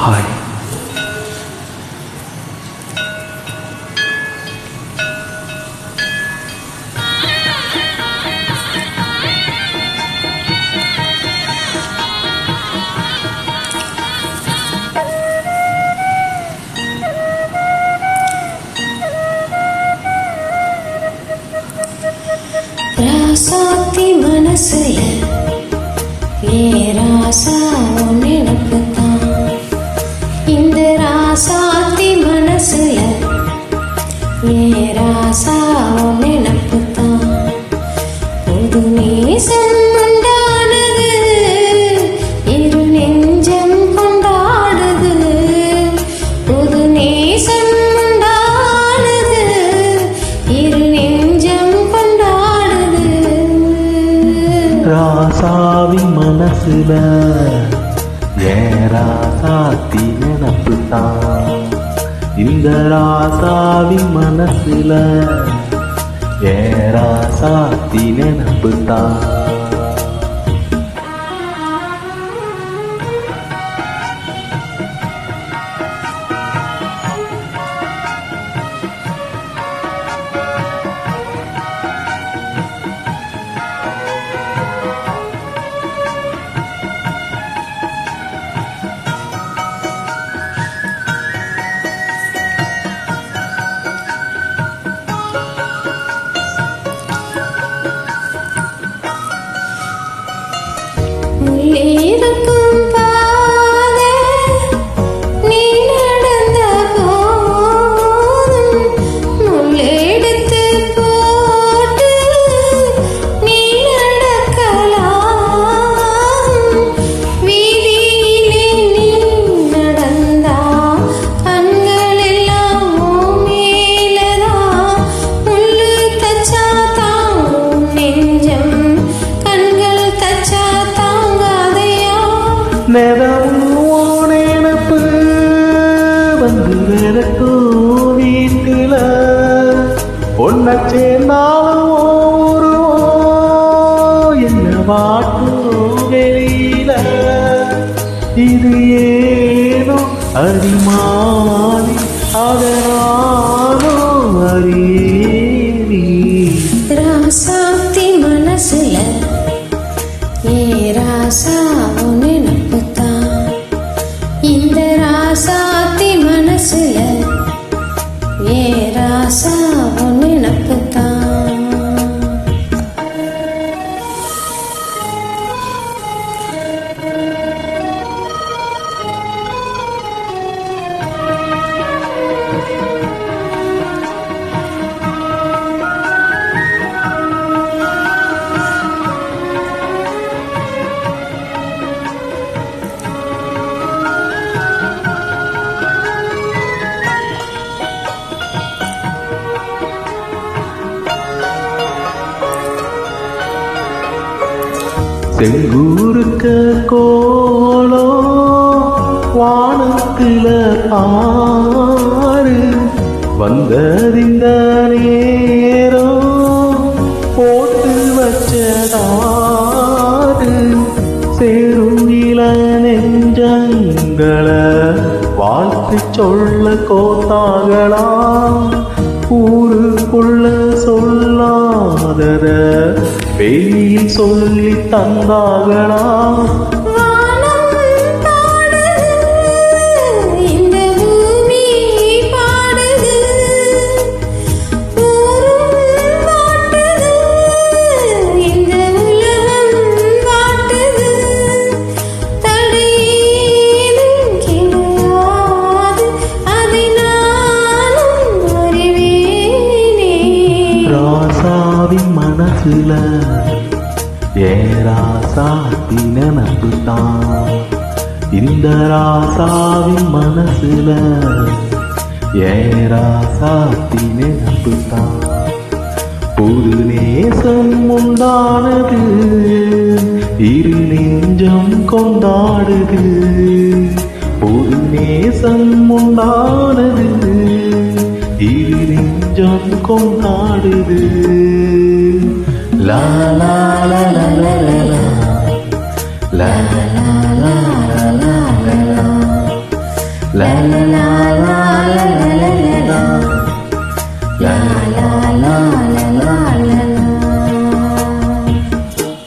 Hi. ராசாத்தி மனசுல ராசா நினைப்புத்தான். இந்த ராசாத்தி மனசுல ராசா நினைப்புத்தான். புது நேசம் உண்டானது, இரு நெஞ்சம் கொண்டாடுது. புது நேசம் உண்டானது, இரு நெஞ்சம் கொண்டாடுது. ராசாவின் மனசுல ராசாத்தி நினப்புத்தான். இந்த ராசாவின் மனசுல ராசாத்தி நினப்புத்தான். இருக்கும் பாதை நீ நடந்த போதும் முள்ளெடுத்து போட்டு நீ நடக்கலாம். வீதியிலே நீ நடந்தா கண்கள் எல்லாம் மேலதான். முள்ளு தச்சா தாங்கும் நெஞ்சம், கண்கள் தச்சா நினப்பு வந்து விளக்கும் வீட்டுல ஒன்ன சேர்ந்தாலும் என்ன வாட்டும் வெளியில. இது ஏனோ அடிமாறி அதனாலும் அறியேறி. ராசாத்தி மனசுல ராசா நினைப்புத்தான். இந்த ராசாத்தி மனசுல ராசா நினைப்புத்தான். செங்கூருக்க கோலோ வானத்தில பாரு வந்ததிந்த நேரம் போட்டு வச்சதாரு. சேரும் இள நெஞ்சங்களை வாழ்த்து சொல்ல கோத்தாங்களா. ஊருக்குள்ள சொல்லாதத வெளியில் சொல்லி தந்தாங்களா. ராசாவின் மனசுல ராசாத்தி நினப்புத்தான். இந்த ராசாவின் மனசுல ராசாத்தி நினப்புத்தான். புது நேசம் உண்டானது, இரு நெஞ்சம் கொண்டாடுது. புது நேசம் உண்டானது, இரு நெஞ்சம் கொண்டாடுது. லா லா லா லா லா லா லா.